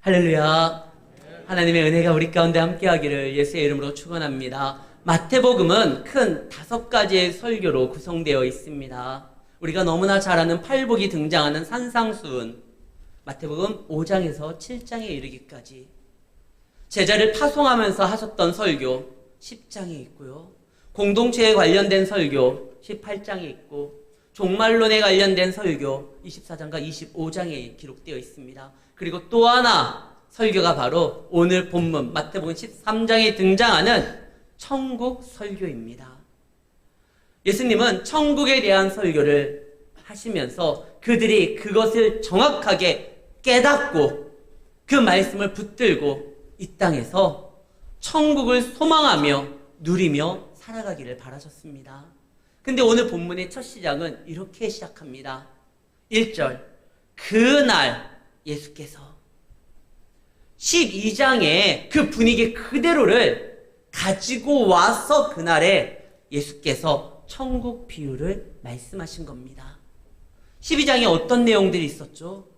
할렐루야. 하나님의 은혜가 우리 가운데 함께하기를 예수의 이름으로 축원합니다. 마태복음은 큰 5가지의 설교로 구성되어 있습니다. 우리가 너무나 잘 아는 팔복이 등장하는 산상수훈, 마태복음 5장에서 7장에 이르기까지, 제자를 파송하면서 하셨던 설교 10장에 있고요. 공동체에 관련된 설교 18장에 있고, 종말론에 관련된 설교 24장과 25장에 기록되어 있습니다. 그리고 또 하나 설교가 바로 오늘 본문 마태복음 13장에 등장하는 천국 설교입니다. 예수님은 천국에 대한 설교를 하시면서 그들이 그것을 정확하게 깨닫고 그 말씀을 붙들고 이 땅에서 천국을 소망하며 누리며 살아가기를 바라셨습니다. 근데 오늘 본문의 첫 시작은 이렇게 시작합니다. 1절, 그날 예수께서 12장의 그 분위기 그대로를 가지고 와서 그날에 예수께서 천국 비유를 말씀하신 겁니다. 12장에 어떤 내용들이 있었죠?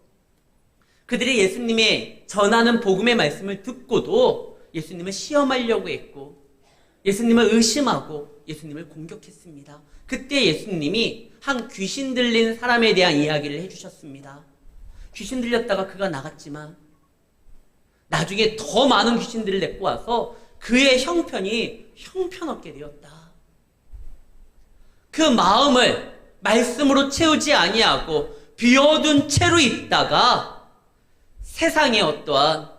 그들이 예수님의 전하는 복음의 말씀을 듣고도 예수님을 시험하려고 했고, 예수님을 의심하고 예수님을 공격했습니다. 그때 예수님이 한 귀신 들린 사람에 대한 이야기를 해주셨습니다. 귀신 들렸다가 그가 나갔지만 나중에 더 많은 귀신들을 데리고 와서 그의 형편이 형편없게 되었다. 그 마음을 말씀으로 채우지 아니하고 비워둔 채로 있다가 세상의 어떠한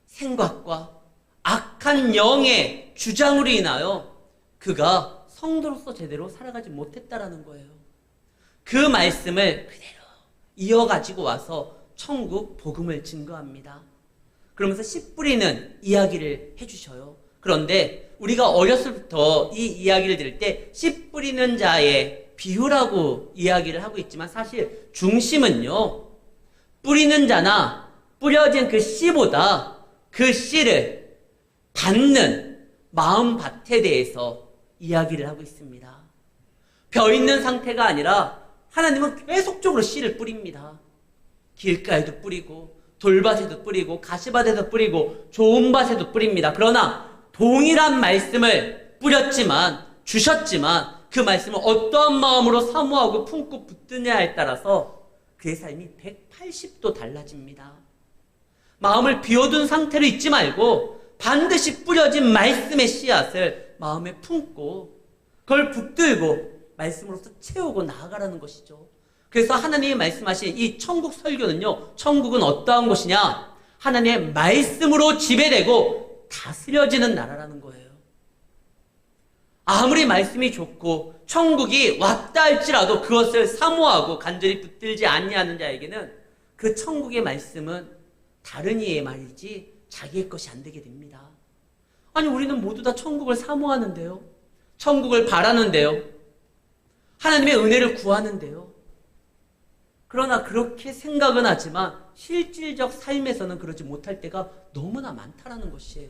생각과 악한 영의 주장으로 인하여 그가 성도로서 제대로 살아가지 못했다라는 거예요. 그 말씀을 그대로 이어가지고 와서 천국 복음을 증거합니다. 그러면서 씨 뿌리는 이야기를 해주셔요. 그런데 우리가 어렸을부터 이 이야기를 들을 때 씨 뿌리는 자의 비유라고 이야기를 하고 있지만 사실 중심은요, 뿌리는 자나 뿌려진 그 씨보다 그 씨를 받는 마음밭에 대해서 이야기를 하고 있습니다. 벼 있는 상태가 아니라 하나님은 계속적으로 씨를 뿌립니다. 길가에도 뿌리고 돌밭에도 뿌리고 가시밭에도 뿌리고 좋은 밭에도 뿌립니다. 그러나 동일한 말씀을 뿌렸지만, 주셨지만 그 말씀을 어떠한 마음으로 사모하고 품고 붙드냐에 따라서 그의 삶이 180도 달라집니다. 마음을 비워둔 상태로 있지 말고 반드시 뿌려진 말씀의 씨앗을 마음에 품고 그걸 붙들고 말씀으로서 채우고 나아가라는 것이죠. 그래서 하나님이 말씀하신 이 천국 설교는요, 천국은 어떠한 곳이냐? 하나님의 말씀으로 지배되고 다스려지는 나라라는 거예요. 아무리 말씀이 좋고 천국이 왔다 할지라도 그것을 사모하고 간절히 붙들지 아니하는 자에게는 그 천국의 말씀은 다른 이의 말이지 자기의 것이 안 되게 됩니다. 아니, 우리는 모두 다 천국을 사모하는데요, 천국을 바라는데요, 하나님의 은혜를 구하는데요, 그러나 그렇게 생각은 하지만 실질적 삶에서는 그러지 못할 때가 너무나 많다라는 것이에요.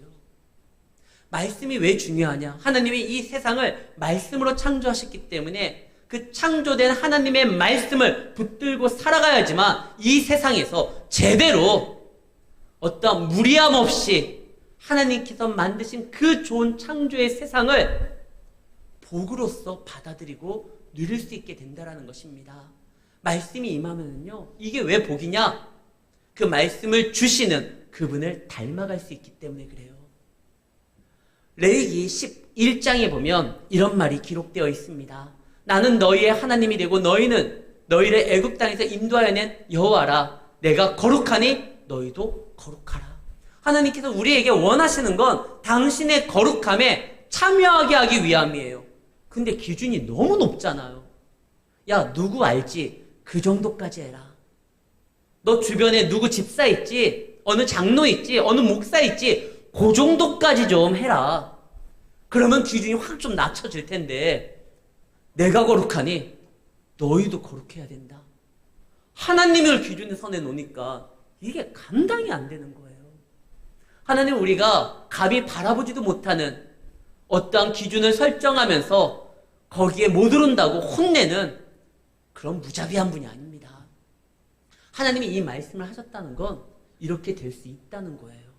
말씀이 왜 중요하냐? 하나님이 이 세상을 말씀으로 창조하셨기 때문에 그 창조된 하나님의 말씀을 붙들고 살아가야지만 이 세상에서 제대로 어떠한 무리함 없이 하나님께서 만드신 그 좋은 창조의 세상을 복으로서 받아들이고 누릴 수 있게 된다는 것입니다. 말씀이 임하면요, 이게 왜 복이냐? 그 말씀을 주시는 그분을 닮아갈 수 있기 때문에 그래요. 레위기 11장에 보면 이런 말이 기록되어 있습니다. 나는 너희의 하나님이 되고 너희는 너희를 애굽 땅에서 인도하여 낸 여호와라. 내가 거룩하니 너희도 거룩하라. 하나님께서 우리에게 원하시는 건 당신의 거룩함에 참여하게 하기 위함이에요. 근데 기준이 너무 높잖아요. 야, 누구 알지? 그 정도까지 해라. 너 주변에 누구 집사 있지? 어느 장로 있지? 어느 목사 있지? 그 정도까지 좀 해라. 그러면 기준이 확 좀 낮춰질 텐데, 내가 거룩하니 너희도 거룩해야 된다. 하나님을 기준에 선에 놓으니까 이게 감당이 안 되는 거예요. 하나님, 우리가 감히 바라보지도 못하는 어떠한 기준을 설정하면서 거기에 못 오른다고 혼내는 그런 무자비한 분이 아닙니다. 하나님이 이 말씀을 하셨다는 건 이렇게 될 수 있다는 거예요.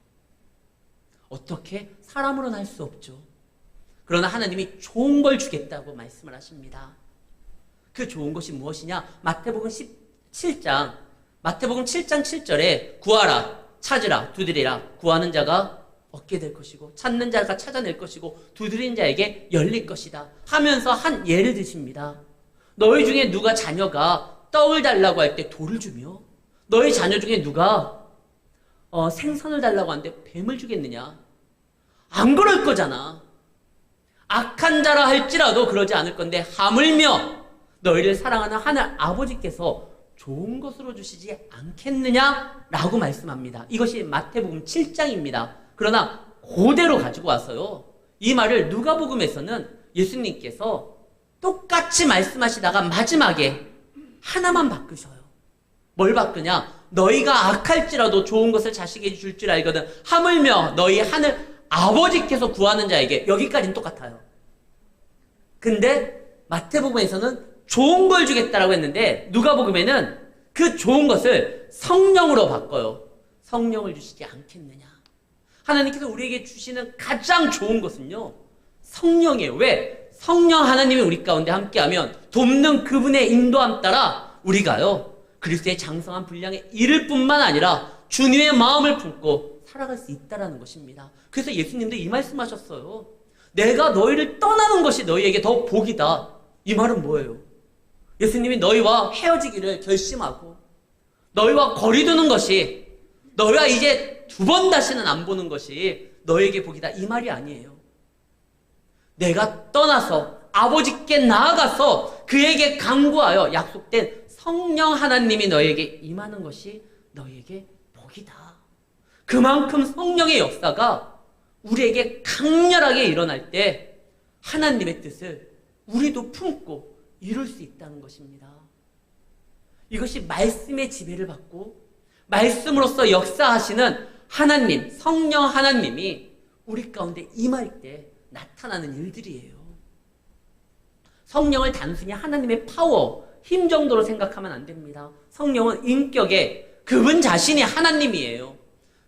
어떻게? 사람으로는 할 수 없죠. 그러나 하나님이 좋은 걸 주겠다고 말씀을 하십니다. 그 좋은 것이 무엇이냐? 마태복음 7장 7절에 구하라, 찾으라, 두드리라. 구하는 자가 얻게 될 것이고 찾는 자가 찾아낼 것이고 두드리는 자에게 열릴 것이다 하면서 한 예를 드십니다. 너희 중에 누가 자녀가 떡을 달라고 할 때 돌을 주며 너희 자녀 중에 누가 생선을 달라고 하는데 뱀을 주겠느냐? 안 그럴 거잖아. 악한 자라 할지라도 그러지 않을 건데 하물며 너희를 사랑하는 하늘 아버지께서 좋은 것으로 주시지 않겠느냐라고 말씀합니다. 이것이 마태복음 7장입니다. 그러나 그대로 가지고 와서요. 이 말을 누가복음에서는 예수님께서 똑같이 말씀하시다가 마지막에 하나만 바꾸셔요. 뭘 바꾸냐? 너희가 악할지라도 좋은 것을 자식에게 줄 줄 알거든 하물며 너희 하늘 아버지께서 구하는 자에게. 여기까지는 똑같아요. 근데 마태복음에서는 좋은 걸 주겠다라고 했는데 누가복음에는 그 좋은 것을 성령으로 바꿔요. 성령을 주시지 않겠느냐. 하나님께서 우리에게 주시는 가장 좋은 것은요, 성령이에요. 왜? 성령 하나님이 우리 가운데 함께하면 돕는 그분의 인도함 따라 우리가요, 그리스도의 장성한 분량에 이를 뿐만 아니라 주님의 마음을 품고 살아갈 수 있다는 것입니다. 그래서 예수님도 이 말씀하셨어요. 내가 너희를 떠나는 것이 너희에게 더 복이다. 이 말은 뭐예요? 예수님이 너희와 헤어지기를 결심하고 너희와 거리 두는 것이, 너희와 이제 두 번 다시는 안 보는 것이 너희에게 복이다. 이 말이 아니에요. 내가 떠나서 아버지께 나아가서 그에게 간구하여 약속된 성령 하나님이 너희에게 임하는 것이 너희에게 복이다. 그만큼 성령의 역사가 우리에게 강렬하게 일어날 때 하나님의 뜻을 우리도 품고 이룰 수 있다는 것입니다. 이것이 말씀의 지배를 받고 말씀으로서 역사하시는 하나님, 성령 하나님이 우리 가운데 임할 때 나타나는 일들이에요. 성령을 단순히 하나님의 파워, 힘 정도로 생각하면 안 됩니다. 성령은 인격의 그분 자신이 하나님이에요.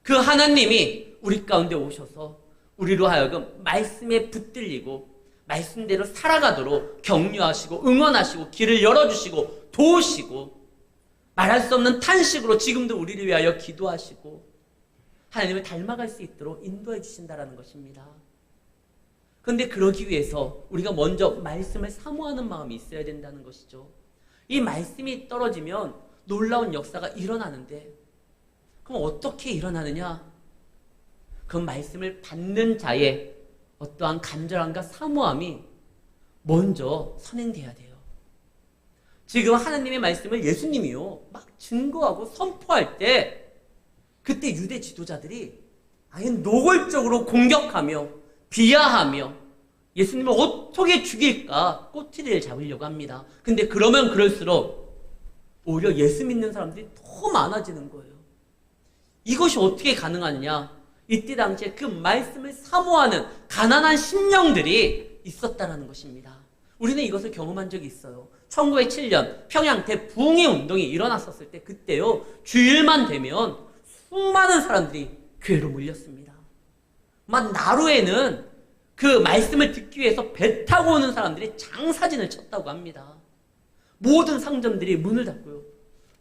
그 하나님이 우리 가운데 오셔서 우리로 하여금 말씀에 붙들리고 말씀대로 살아가도록 격려하시고 응원하시고 길을 열어주시고 도우시고 말할 수 없는 탄식으로 지금도 우리를 위하여 기도하시고 하나님을 닮아갈 수 있도록 인도해 주신다는 것입니다. 그런데 그러기 위해서 우리가 먼저 말씀을 사모하는 마음이 있어야 된다는 것이죠. 이 말씀이 떨어지면 놀라운 역사가 일어나는데 그럼 어떻게 일어나느냐? 그 말씀을 받는 자의 어떠한 간절함과 사모함이 먼저 선행돼야 돼요. 지금 하나님의 말씀을 예수님이요 막 증거하고 선포할 때 그때 유대 지도자들이 아예 노골적으로 공격하며 비하하며 예수님을 어떻게 죽일까 꼬투리를 잡으려고 합니다. 근데 그러면 그럴수록 오히려 예수 믿는 사람들이 더 많아지는 거예요. 이것이 어떻게 가능하느냐? 이때 당시에 그 말씀을 사모하는 가난한 심령들이 있었다는 것입니다. 우리는 이것을 경험한 적이 있어요. 1907년 평양 대부흥의 운동이 일어났었을 때 그때요 주일만 되면 수많은 사람들이 교회로 몰렸습니다. 막 나루에는 그 말씀을 듣기 위해서 배 타고 오는 사람들이 장사진을 쳤다고 합니다. 모든 상점들이 문을 닫고요.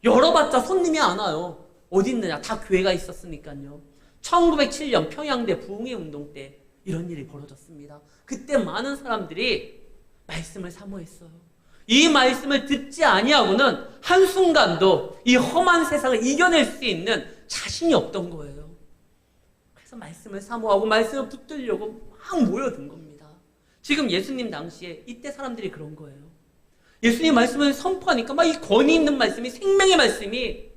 열어봤자 손님이 안 와요. 어디 있느냐? 다 교회가 있었으니까요. 1907년 평양대 부흥회 운동 때 이런 일이 벌어졌습니다. 그때 많은 사람들이 말씀을 사모했어요. 이 말씀을 듣지 아니하고는 한순간도 이 험한 세상을 이겨낼 수 있는 자신이 없던 거예요. 그래서 말씀을 사모하고 말씀을 붙들려고 막 모여든 겁니다. 지금 예수님 당시에 이때 사람들이 그런 거예요. 예수님 말씀을 선포하니까 막 이 권위 있는 말씀이, 생명의 말씀이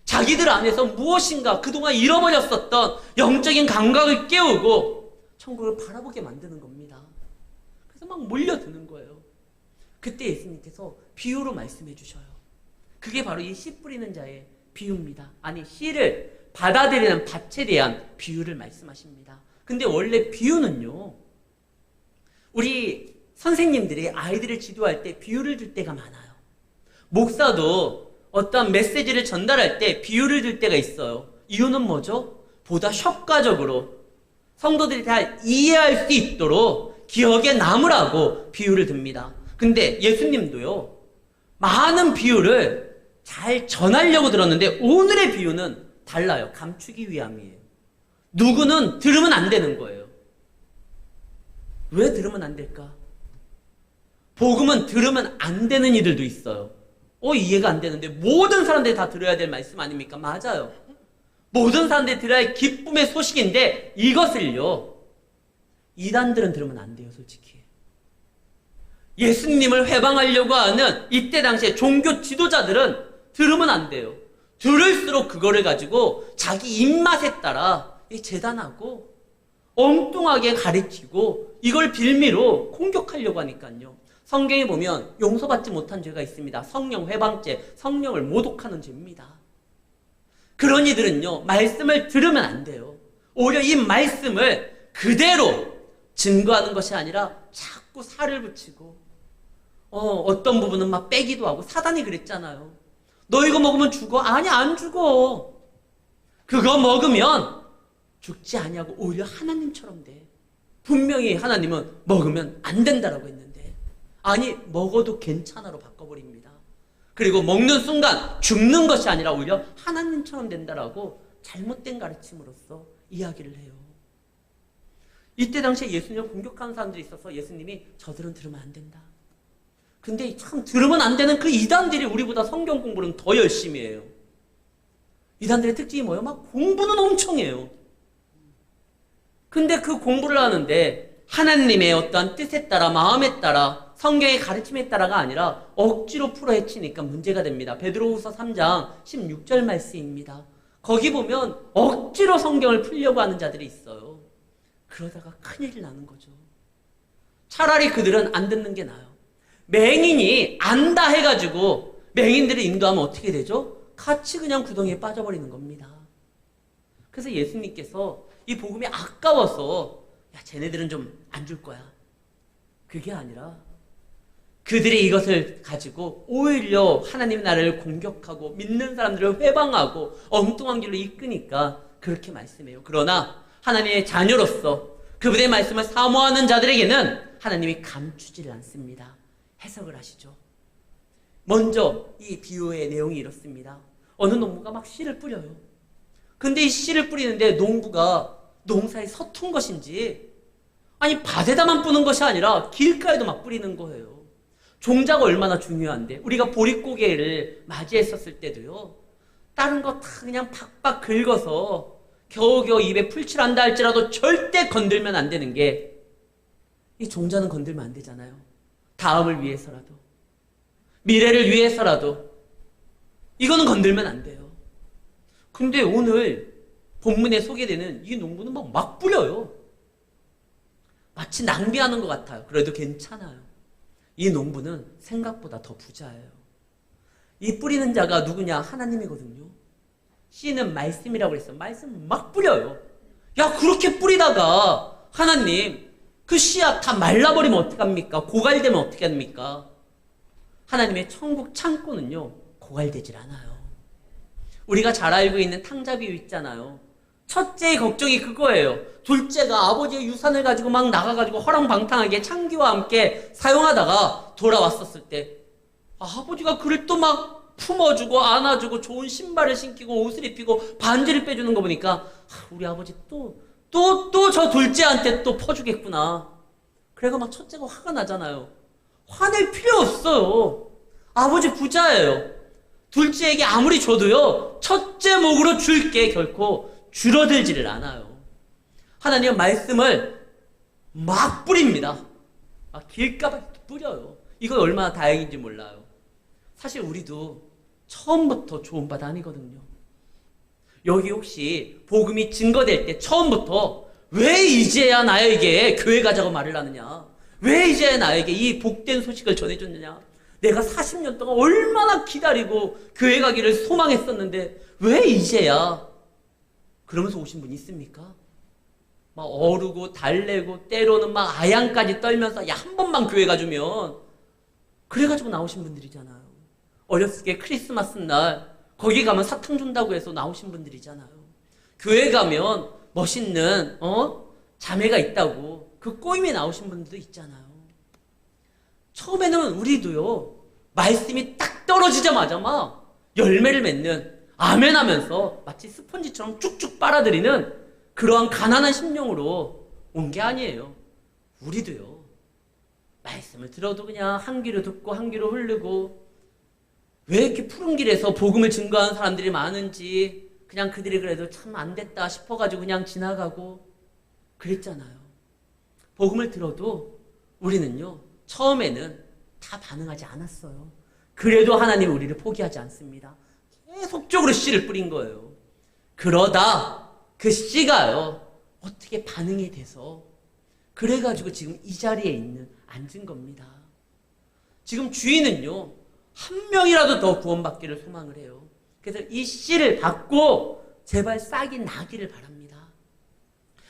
자기들 안에서 무엇인가 그동안 잃어버렸었던 영적인 감각을 깨우고 천국을 바라보게 만드는 겁니다. 그래서 막 몰려드는 거예요. 그때 예수님께서 비유로 말씀해 주셔요. 그게 바로 이 씨 뿌리는 자의 비유입니다. 아니, 씨를 받아들이는 밭에 대한 비유를 말씀하십니다. 근데 원래 비유는요, 우리 선생님들이 아이들을 지도할 때 비유를 들 때가 많아요. 목사도 어떤 메시지를 전달할 때 비유를 들 때가 있어요. 이유는 뭐죠? 보다 효과적으로 성도들이 다 이해할 수 있도록 기억에 남으라고 비유를 듭니다. 근데 예수님도요, 많은 비유를 잘 전하려고 들었는데 오늘의 비유는 달라요. 감추기 위함이에요. 누구는 들으면 안 되는 거예요. 왜 들으면 안 될까? 복음은 들으면 안 되는 이들도 있어요. 이해가 안 되는데 모든 사람들이 다 들어야 될 말씀 아닙니까? 맞아요. 모든 사람들이 들어야 할 기쁨의 소식인데 이것을요, 이단들은 들으면 안 돼요, 솔직히. 예수님을 회방하려고 하는 이때 당시에 종교 지도자들은 들으면 안 돼요. 들을수록 그거를 가지고 자기 입맛에 따라 재단하고 엉뚱하게 가르치고 이걸 빌미로 공격하려고 하니까요. 성경에 보면 용서받지 못한 죄가 있습니다. 성령 회방죄, 성령을 모독하는 죄입니다. 그런 이들은요, 말씀을 들으면 안 돼요. 오히려 이 말씀을 그대로 증거하는 것이 아니라 자꾸 살을 붙이고 어떤 부분은 막 빼기도 하고. 사단이 그랬잖아요. 너 이거 먹으면 죽어? 아니, 안 죽어. 그거 먹으면 죽지 아니하고 오히려 하나님처럼 돼. 분명히 하나님은 먹으면 안 된다라고 했는데 아니, 먹어도 괜찮아로 바꿔버립니다. 그리고 먹는 순간 죽는 것이 아니라 오히려 하나님처럼 된다라고 잘못된 가르침으로써 이야기를 해요. 이때 당시에 예수님을 공격하는 사람들이 있어서 예수님이 저들은 들으면 안 된다. 근데 참 들으면 안 되는 그 이단들이 우리보다 성경 공부는 더 열심히 해요. 이단들의 특징이 뭐예요? 막 공부는 엄청 해요. 근데 그 공부를 하는데 하나님의 어떠한 뜻에 따라, 마음에 따라, 성경의 가르침에 따라가 아니라 억지로 풀어헤치니까 문제가 됩니다. 베드로후서 3장 16절 말씀입니다. 거기 보면 억지로 성경을 풀려고 하는 자들이 있어요. 그러다가 큰일이 나는 거죠. 차라리 그들은 안 듣는 게 나아요. 맹인이 안다 해가지고 맹인들을 인도하면 어떻게 되죠? 같이 그냥 구덩이에 빠져버리는 겁니다. 그래서 예수님께서 이 복음이 아까워서 야, 쟤네들은 좀 안 줄 거야. 그게 아니라 그들이 이것을 가지고 오히려 하나님의 나라를 공격하고 믿는 사람들을 회방하고 엉뚱한 길로 이끄니까 그렇게 말씀해요. 그러나 하나님의 자녀로서 그분의 말씀을 사모하는 자들에게는 하나님이 감추지를 않습니다. 해석을 하시죠. 먼저 이 비유의 내용이 이렇습니다. 어느 농부가 막 씨를 뿌려요. 근데 이 씨를 뿌리는데 농부가 농사에 서툰 것인지 아니 밭에다만 뿌는 것이 아니라 길가에도 막 뿌리는 거예요. 종자가 얼마나 중요한데 우리가 보릿고개를 맞이했었을 때도요. 다른 거 다 그냥 팍팍 긁어서 겨우겨우 입에 풀칠한다 할지라도 절대 건들면 안 되는 게 이 종자는 건들면 안 되잖아요. 다음을 위해서라도 미래를 위해서라도 이거는 건들면 안 돼요. 근데 오늘 본문에 소개되는 이 농부는 막 뿌려요. 마치 낭비하는 것 같아요. 그래도 괜찮아요. 이 농부는 생각보다 더 부자예요. 이 뿌리는 자가 누구냐? 하나님이거든요. 씨는 말씀이라고 그랬어요. 말씀 막 뿌려요. 야, 그렇게 뿌리다가 하나님 그 씨앗 다 말라버리면 어떡합니까? 고갈되면 어떻게 합니까? 하나님의 천국 창고는요, 고갈되질 않아요. 우리가 잘 알고 있는 탕자 비유 있잖아요. 첫째의 걱정이 그거예요. 둘째가 아버지의 유산을 가지고 막 나가가지고 허랑방탕하게 창기와 함께 사용하다가 돌아왔었을 때 아버지가 그를 또 막 품어주고 안아주고 좋은 신발을 신기고 옷을 입히고 반지를 빼주는 거 보니까 우리 아버지 또 저 둘째한테 또 퍼주겠구나. 그래가 막 첫째가 화가 나잖아요. 화낼 필요 없어요. 아버지 부자예요. 둘째에게 아무리 줘도요, 첫째 목으로 줄 게 결코 줄어들지를 않아요. 하나님은 말씀을 막 뿌립니다. 막 길가에 뿌려요. 이건 얼마나 다행인지 몰라요. 사실 우리도 처음부터 좋은 밭 아니거든요. 여기 혹시 복음이 증거될 때 처음부터 왜 이제야 나에게 교회 가자고 말을 하느냐? 왜 이제야 나에게 이 복된 소식을 전해줬느냐? 내가 40년 동안 얼마나 기다리고 교회 가기를 소망했었는데 왜 이제야? 그러면서 오신 분 있습니까? 막 어르고 달래고 때로는 막 아양까지 떨면서 야, 한 번만 교회 가주면 그래가지고 나오신 분들이잖아요. 어렸을 때 크리스마스 날 거기 가면 사탕 준다고 해서 나오신 분들이잖아요. 교회 가면 멋있는 자매가 있다고 그 꼬임에 나오신 분들도 있잖아요. 처음에는 우리도요, 말씀이 딱 떨어지자마자 막 열매를 맺는, 아멘 하면서 마치 스펀지처럼 쭉쭉 빨아들이는 그러한 가난한 심령으로 온 게 아니에요. 우리도요, 말씀을 들어도 그냥 한 귀로 듣고 한 귀로 흐르고, 왜 이렇게 푸른 길에서 복음을 증거하는 사람들이 많은지 그냥 그들이 그래도 참 안 됐다 싶어가지고 그냥 지나가고 그랬잖아요. 복음을 들어도 우리는요, 처음에는 다 반응하지 않았어요. 그래도 하나님은 우리를 포기하지 않습니다. 계속적으로 씨를 뿌린 거예요. 그러다 그 씨가요, 어떻게 반응이 돼서 그래가지고 지금 이 자리에 앉은 겁니다. 지금 주인은요, 한 명이라도 더 구원받기를 소망을 해요. 그래서 이 씨를 받고 제발 싹이 나기를 바랍니다.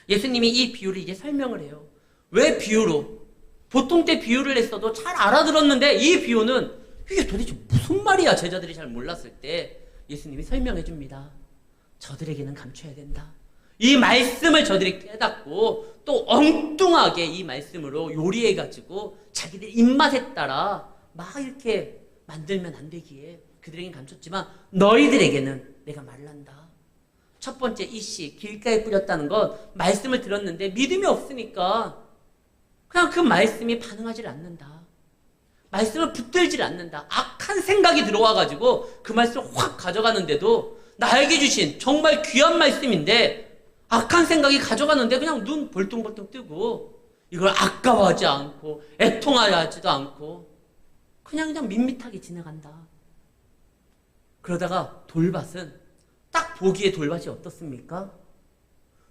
예수님이 이 비유를 이제 설명을 해요. 왜 비유로? 보통 때 비유를 했어도 잘 알아들었는데 이 비유는 이게 도대체 무슨 말이야? 제자들이 잘 몰랐을 때 예수님이 설명해 줍니다. 저들에게는 감춰야 된다. 이 말씀을 저들이 깨닫고 또 엉뚱하게 이 말씀으로 요리해가지고 자기들 입맛에 따라 막 이렇게 만들면 안 되기에 그들에게는 감췄지만 너희들에게는 내가 말을 한다. 첫 번째 이 씨 길가에 뿌렸다는 건 말씀을 들었는데 믿음이 없으니까 그냥 그 말씀이 반응하지 않는다. 말씀을 붙들지 않는다. 악한 생각이 들어와가지고 그 말씀을 확 가져가는데도 나에게 주신 정말 귀한 말씀인데 악한 생각이 가져가는데 그냥 눈 벌뚱벌뚱 뜨고 이걸 아까워하지 않고 애통하지도 않고 그냥 밋밋하게 지나간다. 그러다가 돌밭은 딱 보기에 돌밭이 어떻습니까?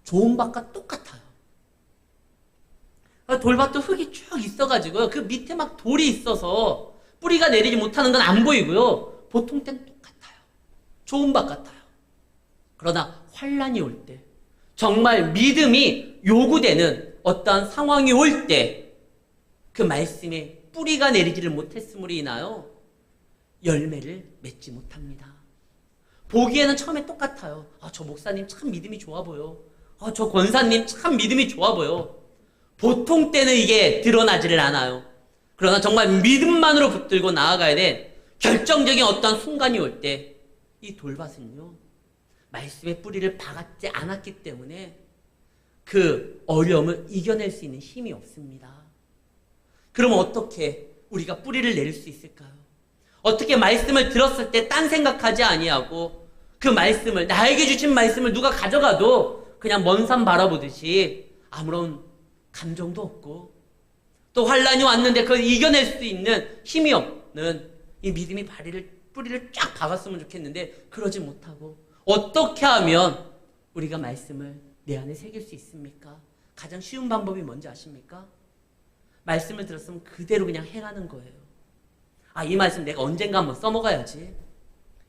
좋은 밭과 똑같아요. 돌밭도 흙이 쭉 있어가지고요. 그 밑에 막 돌이 있어서 뿌리가 내리지 못하는 건 안 보이고요. 보통 땐 똑같아요. 좋은 밭 같아요. 그러나 환란이 올 때, 정말 믿음이 요구되는 어떠한 상황이 올 때 그 말씀에 뿌리가 내리지를 못했음으로 인하여 열매를 맺지 못합니다. 보기에는 처음에 똑같아요. 저 목사님 참 믿음이 좋아 보여. 저 권사님 참 믿음이 좋아 보여. 보통 때는 이게 드러나지를 않아요. 그러나 정말 믿음만으로 붙들고 나아가야 돼. 결정적인 어떤 순간이 올 때 이 돌밭은요, 말씀의 뿌리를 박았지 않았기 때문에 그 어려움을 이겨낼 수 있는 힘이 없습니다. 그럼 어떻게 우리가 뿌리를 내릴 수 있을까요? 어떻게 말씀을 들었을 때 딴 생각하지 아니하고 그 말씀을, 나에게 주신 말씀을 누가 가져가도 그냥 먼 산 바라보듯이 아무런 감정도 없고 또 환란이 왔는데 그걸 이겨낼 수 있는 힘이 없는 이 믿음이 뿌리를 쫙 박았으면 좋겠는데 그러지 못하고 어떻게 하면 우리가 말씀을 내 안에 새길 수 있습니까? 가장 쉬운 방법이 뭔지 아십니까? 말씀을 들었으면 그대로 그냥 행하는 거예요. 이 말씀 내가 언젠가 한번 써먹어야지.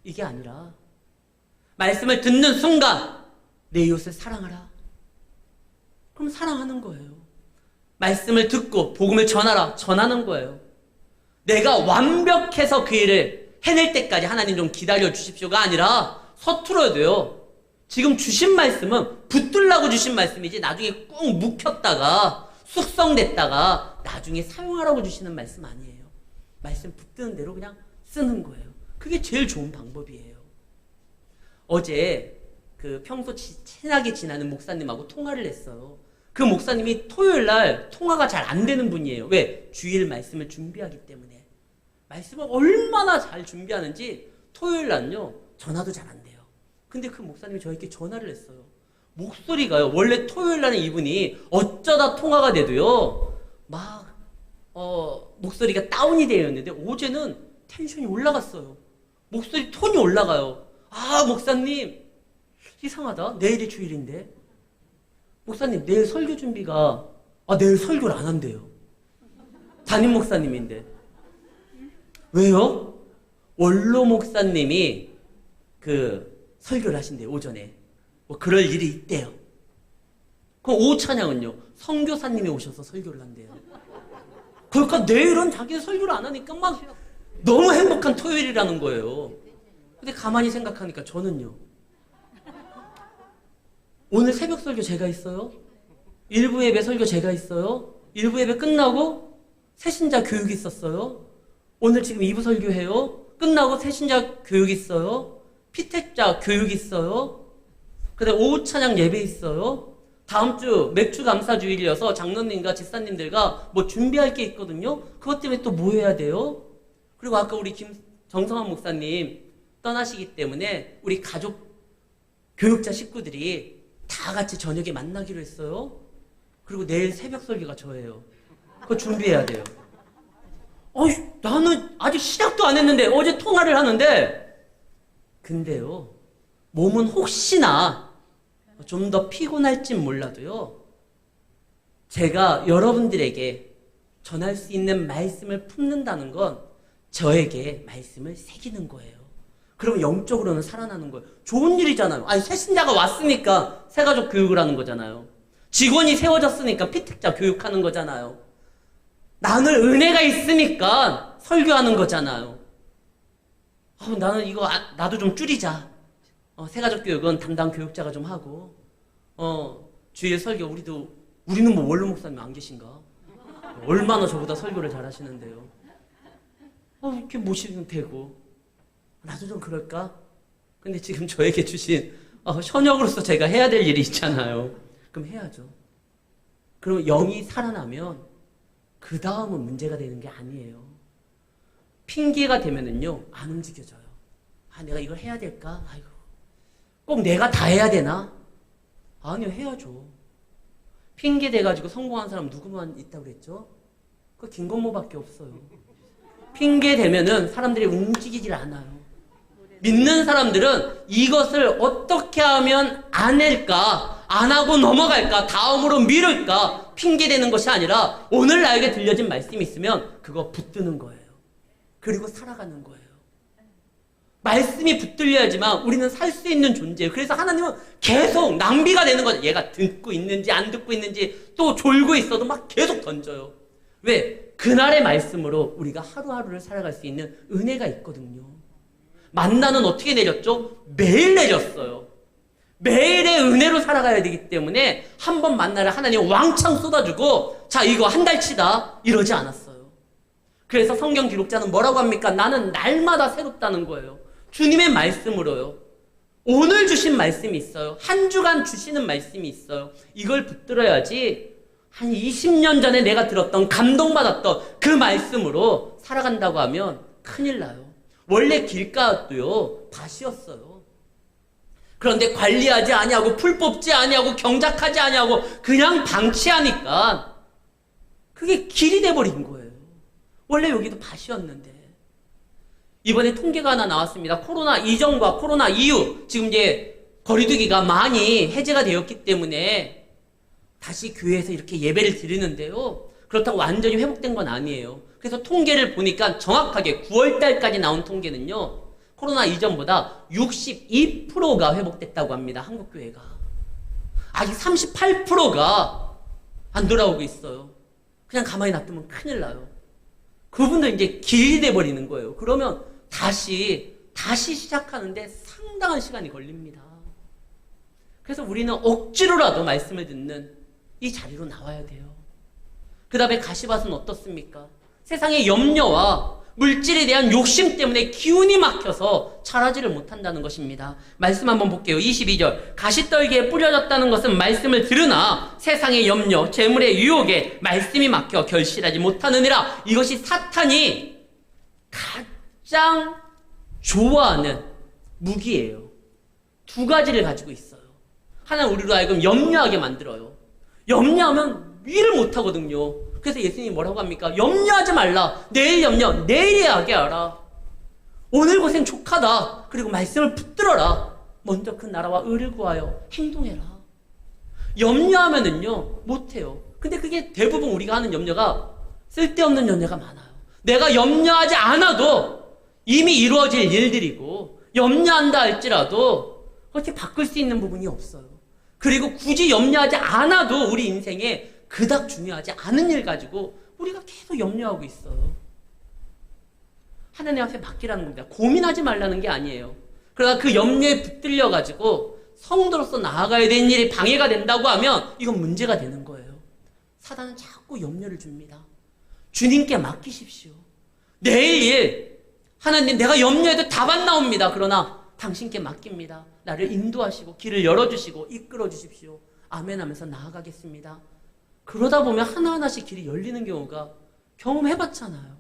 이게 아니라 말씀을 듣는 순간 내 이웃을 사랑하라. 그럼 사랑하는 거예요. 말씀을 듣고 복음을 전하는 거예요. 내가 완벽해서 그 일을 해낼 때까지 하나님 좀 기다려 주십시오가 아니라 서툴어야 돼요. 지금 주신 말씀은 붙들라고 주신 말씀이지 나중에 꾹 묵혔다가 숙성됐다가 나중에 사용하라고 주시는 말씀 아니에요. 말씀 붙드는 대로 그냥 쓰는 거예요. 그게 제일 좋은 방법이에요. 어제 그 평소 친하게 지나는 목사님하고 통화를 했어요. 그 목사님이 토요일 날 통화가 잘 안 되는 분이에요. 왜? 주일 말씀을 준비하기 때문에. 말씀을 얼마나 잘 준비하는지 토요일 날은요, 전화도 잘 안 돼요. 근데 그 목사님이 저에게 전화를 했어요. 목소리가요, 원래 토요일 날은 이분이 어쩌다 통화가 돼도요, 목소리가 다운이 되어 있는데 어제는 텐션이 올라갔어요. 목소리 톤이 올라가요. 목사님, 이상하다. 내일이 주일인데. 목사님, 내일 설교 준비가, 내일 설교를 안 한대요. 담임 목사님인데. 왜요? 원로 목사님이 설교를 하신대요, 오전에. 그럴 일이 있대요. 그럼 오후 찬양은요, 선교사님이 오셔서 설교를 한대요. 그러니까 내일은 자기 설교를 안 하니까 막 너무 행복한 토요일이라는 거예요. 근데 가만히 생각하니까 저는요, 오늘 새벽 설교 제가 있어요. 일부 예배 설교 제가 있어요. 일부 예배 끝나고 새신자 교육 있었어요. 오늘 지금 2부 설교해요. 끝나고 새신자 교육 있어요. 피택자 교육 있어요. 그다음 오후 찬양 예배 있어요. 다음 주 맥주 감사 주일이어서 장로님과 집사님들과 뭐 준비할 게 있거든요. 그것 때문에 또 뭐 해야 돼요? 그리고 아까 우리 정성환 목사님 떠나시기 때문에 우리 가족 교육자 식구들이 다 같이 저녁에 만나기로 했어요. 그리고 내일 새벽 설교가 저예요. 그거 준비해야 돼요. 나는 아직 시작도 안 했는데 어제 통화를 하는데 근데요. 몸은 혹시나 좀 더 피곤할진 몰라도요. 제가 여러분들에게 전할 수 있는 말씀을 품는다는 건 저에게 말씀을 새기는 거예요. 그러면 영적으로는 살아나는 거예요. 좋은 일이잖아요. 아니 새신자가 왔으니까 새가족 교육을 하는 거잖아요. 직원이 세워졌으니까 피택자 교육하는 거잖아요. 나는 은혜가 있으니까 설교하는 거잖아요. 나는 이거 나도 좀 줄이자. 새가족 교육은 담당 교육자가 좀 하고 주일 설교 우리는 뭐 원로 목사님 안 계신가? 얼마나 저보다 설교를 잘 하시는데요. 이렇게 모시면 되고 나도 좀 그럴까? 근데 지금 저에게 주신 현역으로서 제가 해야 될 일이 있잖아요. 그럼 해야죠. 그럼 영이 살아나면 그 다음은 문제가 되는 게 아니에요. 핑계가 되면은요 안 움직여져요. 내가 이걸 해야 될까? 아이고 꼭 내가 다 해야 되나? 아니요 해야죠. 핑계 대가지고 성공한 사람 누구만 있다고 그랬죠? 그 김건모밖에 없어요. 핑계 대면은 사람들이 움직이질 않아요. 믿는 사람들은 이것을 어떻게 하면 안 할까? 안 하고 넘어갈까? 다음으로 미룰까? 핑계대는 것이 아니라 오늘 나에게 들려진 말씀이 있으면 그거 붙드는 거예요. 그리고 살아가는 거예요. 말씀이 붙들려야지만 우리는 살 수 있는 존재예요. 그래서 하나님은 계속 낭비가 되는 거죠. 얘가 듣고 있는지 안 듣고 있는지 또 졸고 있어도 막 계속 던져요. 왜? 그날의 말씀으로 우리가 하루하루를 살아갈 수 있는 은혜가 있거든요. 만나는 어떻게 내렸죠? 매일 내렸어요. 매일의 은혜로 살아가야 되기 때문에 한 번 만나를 하나님 왕창 쏟아주고 자 이거 한 달치다 이러지 않았어요. 그래서 성경 기록자는 뭐라고 합니까? 나는 날마다 새롭다는 거예요. 주님의 말씀으로요. 오늘 주신 말씀이 있어요. 한 주간 주시는 말씀이 있어요. 이걸 붙들어야지 한 20년 전에 내가 들었던 감동받았던 그 말씀으로 살아간다고 하면 큰일 나요. 원래 길가도요 밭이었어요. 그런데 관리하지 아니하고 풀 뽑지 아니하고 경작하지 아니하고 그냥 방치하니까 그게 길이 돼버린 거예요. 원래 여기도 밭이었는데 이번에 통계가 하나 나왔습니다. 코로나 이전과 코로나 이후 지금 이제 거리두기가 많이 해제가 되었기 때문에 다시 교회에서 이렇게 예배를 드리는데요. 그렇다고 완전히 회복된 건 아니에요. 그래서 통계를 보니까 정확하게 9월 달까지 나온 통계는요. 코로나 이전보다 62%가 회복됐다고 합니다. 한국교회가. 아직 38%가 안 돌아오고 있어요. 그냥 가만히 놔두면 큰일 나요. 그분들 이제 길이 돼버리는 거예요. 그러면 다시 시작하는데 상당한 시간이 걸립니다. 그래서 우리는 억지로라도 말씀을 듣는 이 자리로 나와야 돼요. 그 다음에 가시밭은 어떻습니까? 세상의 염려와 물질에 대한 욕심 때문에 기운이 막혀서 자라지를 못한다는 것입니다. 말씀 한번 볼게요. 22절. 가시떨기에 뿌려졌다는 것은 말씀을 들으나 세상의 염려, 재물의 유혹에 말씀이 막혀 결실하지 못하느니라. 이것이 사탄이 가장 좋아하는 무기예요. 두 가지를 가지고 있어요. 하나는 우리로 하여금 염려하게 만들어요. 염려하면 일을 못하거든요. 그래서 예수님이 뭐라고 합니까? 염려하지 말라. 내일 염려, 내일에 하게 하라. 오늘 고생 족하다. 그리고 말씀을 붙들어라. 먼저 그 나라와 의를 구하여 행동해라. 염려하면은요 못해요. 근데 그게 대부분 우리가 하는 염려가 쓸데없는 염려가 많아요. 내가 염려하지 않아도 이미 이루어질 일들이고 염려한다 할지라도 그렇게 바꿀 수 있는 부분이 없어요. 그리고 굳이 염려하지 않아도 우리 인생에 그닥 중요하지 않은 일 가지고 우리가 계속 염려하고 있어요. 하나님 앞에 맡기라는 겁니다. 고민하지 말라는 게 아니에요. 그러나 그 염려에 붙들려가지고 성도로서 나아가야 되는 일이 방해가 된다고 하면 이건 문제가 되는 거예요. 사단은 자꾸 염려를 줍니다. 주님께 맡기십시오. 내일 일 하나님 내가 염려해도 답 안 나옵니다. 그러나 당신께 맡깁니다. 나를 인도하시고 길을 열어주시고 이끌어 주십시오. 아멘 하면서 나아가겠습니다. 그러다 보면 하나하나씩 길이 열리는 경우가 경험해봤잖아요.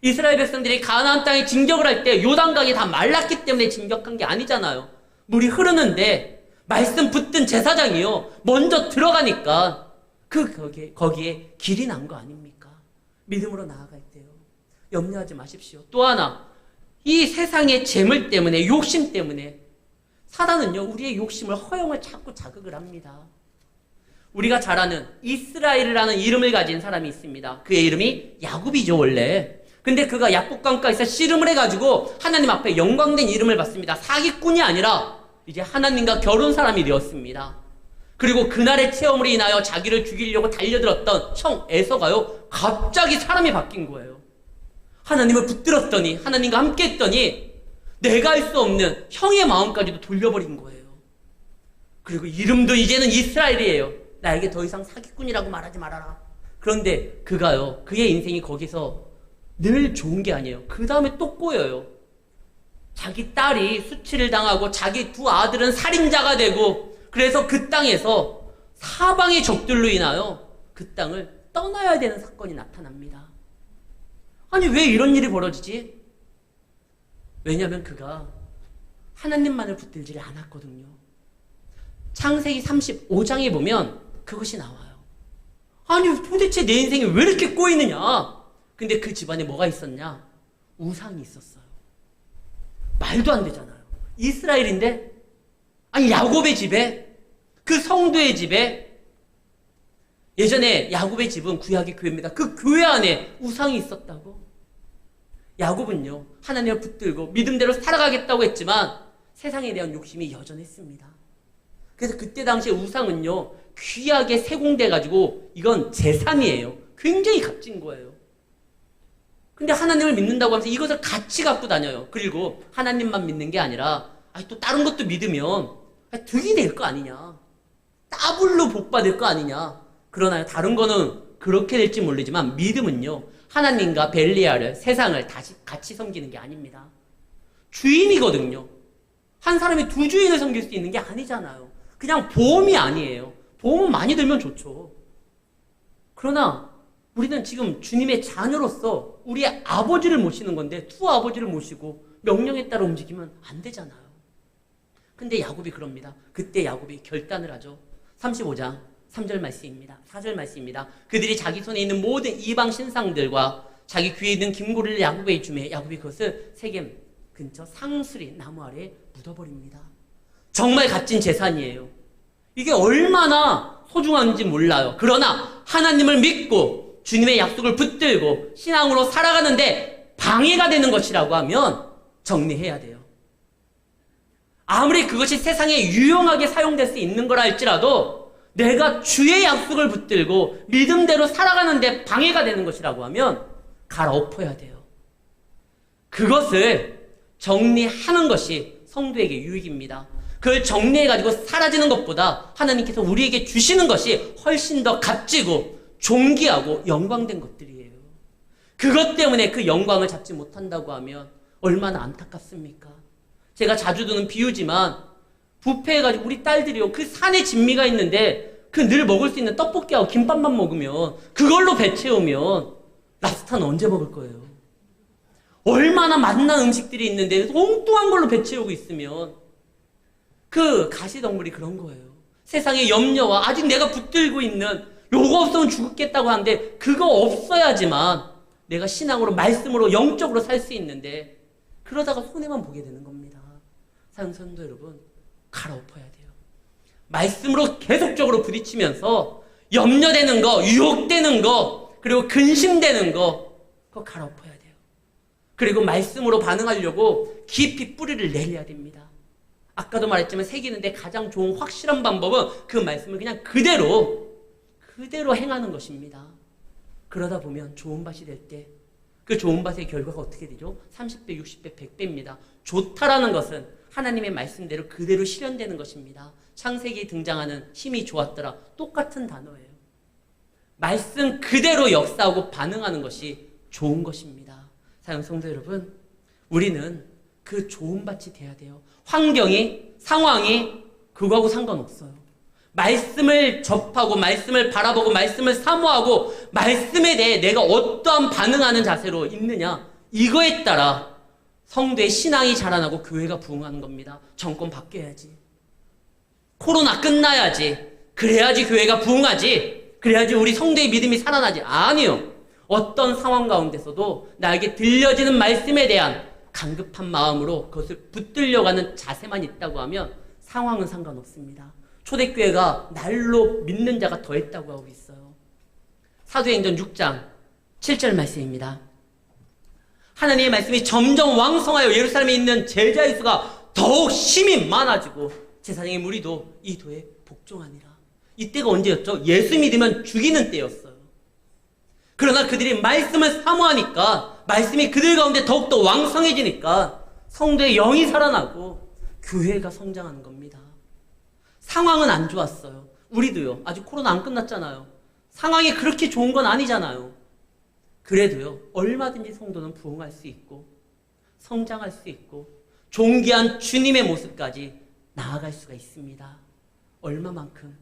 이스라엘 백성들이 가나안 땅에 진격을 할 때 요단강이 다 말랐기 때문에 진격한 게 아니잖아요. 물이 흐르는데 말씀 붙든 제사장이요 먼저 들어가니까 거기에 길이 난 거 아닙니까? 믿음으로 나아갈 때요. 염려하지 마십시오. 또 하나, 이 세상의 재물 때문에, 욕심 때문에 사단은요 우리의 욕심을, 허영을 자꾸 자극을 합니다. 우리가 잘 아는 이스라엘이라는 이름을 가진 사람이 있습니다. 그의 이름이 야곱이죠 원래. 근데 그가 약국강가에서 씨름을 해가지고 하나님 앞에 영광된 이름을 받습니다. 사기꾼이 아니라 이제 하나님과 결혼 사람이 되었습니다. 그리고 그날의 체험으로 인하여 자기를 죽이려고 달려들었던 형 에서가요 갑자기 사람이 바뀐 거예요. 하나님을 붙들었더니, 하나님과 함께 했더니 내가 할 수 없는 형의 마음까지도 돌려버린 거예요. 그리고 이름도 이제는 이스라엘이에요. 나에게 더 이상 사기꾼이라고 말하지 말아라. 그런데 그가요 그의 인생이 거기서 늘 좋은 게 아니에요. 그 다음에 또 꼬여요. 자기 딸이 수치를 당하고 자기 두 아들은 살인자가 되고, 그래서 그 땅에서 사방의 적들로 인하여 그 땅을 떠나야 되는 사건이 나타납니다. 아니 왜 이런 일이 벌어지지? 왜냐하면 그가 하나님만을 붙들지 않았거든요. 창세기 35장에 보면 그것이 나와요. 아니 도대체 내 인생이 왜 이렇게 꼬이느냐? 근데 그 집안에 뭐가 있었냐? 우상이 있었어요. 말도 안 되잖아요. 이스라엘인데, 아니 야곱의 집에, 그 성도의 집에, 예전에 야곱의 집은 구약의 교회입니다. 그 교회 안에 우상이 있었다고? 야곱은요 하나님을 붙들고 믿음대로 살아가겠다고 했지만 세상에 대한 욕심이 여전했습니다. 그래서 그때 당시에 우상은요 귀하게 세공돼가지고 이건 재산이에요. 굉장히 값진 거예요. 근데 하나님을 믿는다고 하면서 이것을 같이 갖고 다녀요. 그리고 하나님만 믿는 게 아니라 또 다른 것도 믿으면 득이 될 거 아니냐, 더블로 복 받을 거 아니냐. 그러나 다른 거는 그렇게 될지 모르지만 믿음은요 하나님과 벨리알을, 세상을 다시 같이 섬기는 게 아닙니다. 주인이거든요. 한 사람이 두 주인을 섬길 수 있는 게 아니잖아요. 그냥 보험이 아니에요. 보험은 많이 들면 좋죠. 그러나 우리는 지금 주님의 자녀로서 우리의 아버지를 모시는 건데 두 아버지를 모시고 명령에 따라 움직이면 안 되잖아요. 근데 야곱이 그럽니다. 그때 야곱이 결단을 하죠. 35장 3절 말씀입니다. 4절 말씀입니다. 그들이 자기 손에 있는 모든 이방 신상들과 자기 귀에 있는 김고리를 야곱에게 주매 야곱이 그것을 세겜 근처 상수리 나무 아래에 묻어버립니다. 정말 값진 재산이에요. 이게 얼마나 소중한지 몰라요. 그러나 하나님을 믿고 주님의 약속을 붙들고 신앙으로 살아가는데 방해가 되는 것이라고 하면 정리해야 돼요. 아무리 그것이 세상에 유용하게 사용될 수 있는 거라 할지라도 내가 주의 약속을 붙들고 믿음대로 살아가는데 방해가 되는 것이라고 하면 갈아엎어야 돼요. 그것을 정리하는 것이 성도에게 유익입니다. 그걸 정리해가지고 사라지는 것보다 하나님께서 우리에게 주시는 것이 훨씬 더 값지고 존귀하고 영광된 것들이에요. 그것 때문에 그 영광을 잡지 못한다고 하면 얼마나 안타깝습니까? 제가 자주 드는 비유지만 부패해가지고 우리 딸들이요 그 산에 진미가 있는데 그 늘 먹을 수 있는 떡볶이하고 김밥만 먹으면 그걸로 배 채우면 랍스타는 언제 먹을 거예요? 얼마나 맛난 음식들이 있는데 엉뚱한 걸로 배 채우고 있으면 그 가시덤불이 그런 거예요. 세상의 염려와 아직 내가 붙들고 있는 요거 없으면 죽겠다고 하는데 그거 없어야지만 내가 신앙으로 말씀으로 영적으로 살 수 있는데 그러다가 손해만 보게 되는 겁니다. 사랑성도 여러분, 갈아엎어야 돼요. 말씀으로 계속적으로 부딪히면서 염려되는 거, 유혹되는 거, 그리고 근심되는 거, 그거 갈아엎어야 돼요. 그리고 말씀으로 반응하려고 깊이 뿌리를 내려야 됩니다. 아까도 말했지만 새기는데 가장 좋은 확실한 방법은 그 말씀을 그냥 그대로 행하는 것입니다. 그러다 보면 좋은 밭이 될 때 그 좋은 밭의 결과가 어떻게 되죠? 30배, 60배, 100배입니다. 좋다라는 것은 하나님의 말씀대로 그대로 실현되는 것입니다. 창세기에 등장하는 힘이 좋았더라. 똑같은 단어예요. 말씀 그대로 역사하고 반응하는 것이 좋은 것입니다. 사랑하는 성도 여러분, 우리는 그 좋은 밭이 돼야 돼요. 환경이, 상황이 그거하고 상관없어요. 말씀을 접하고 말씀을 바라보고 말씀을 사모하고 말씀에 대해 내가 어떠한 반응하는 자세로 있느냐, 이거에 따라 성도의 신앙이 자라나고 교회가 부흥하는 겁니다. 정권 바뀌어야지, 코로나 끝나야지, 그래야지 교회가 부흥하지, 그래야지 우리 성도의 믿음이 살아나지. 아니요. 어떤 상황 가운데서도 나에게 들려지는 말씀에 대한 간급한 마음으로 그것을 붙들려고 하는 자세만 있다고 하면 상황은 상관없습니다. 초대교회가 날로 믿는 자가 더했다고 하고 있어요. 사도행전 6장 7절 말씀입니다. 하나님의 말씀이 점점 왕성하여 예루살렘에 있는 제자의 수가 더욱 심히 많아지고 제사장의 무리도 이 도에 복종하니라. 이때가 언제였죠? 예수 믿으면 죽이는 때였어요. 그러나 그들이 말씀을 사모하니까 말씀이 그들 가운데 더욱더 왕성해지니까 성도의 영이 살아나고 교회가 성장하는 겁니다. 상황은 안 좋았어요. 우리도요. 아직 코로나 안 끝났잖아요. 상황이 그렇게 좋은 건 아니잖아요. 그래도요, 얼마든지 성도는 부흥할 수 있고 성장할 수 있고 존귀한 주님의 모습까지 나아갈 수가 있습니다. 얼마만큼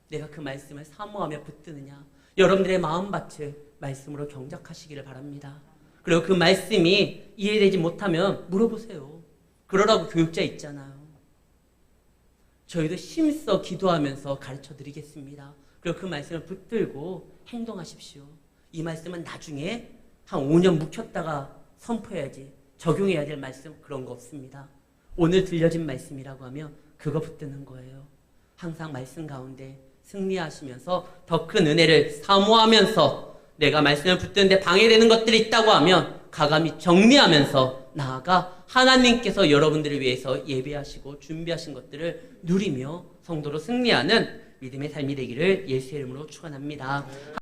내가 그 말씀을 사모하며 붙드느냐, 여러분들의 마음밭을 말씀으로 경작하시기를 바랍니다. 그리고 그 말씀이 이해되지 못하면 물어보세요. 그러라고 교육자 있잖아요. 저희도 힘써 기도하면서 가르쳐 드리겠습니다. 그리고 그 말씀을 붙들고 행동하십시오. 이 말씀은 나중에 한 5년 묵혔다가 선포해야지, 적용해야 될 말씀, 그런 거 없습니다. 오늘 들려진 말씀이라고 하면 그거 붙드는 거예요. 항상 말씀 가운데 승리하시면서 더 큰 은혜를 사모하면서 내가 말씀을 붙드는데 방해되는 것들이 있다고 하면 가감히 정리하면서 나아가 하나님께서 여러분들을 위해서 예배하시고 준비하신 것들을 누리며 성도로 승리하는 믿음의 삶이 되기를 예수의 이름으로 축원합니다.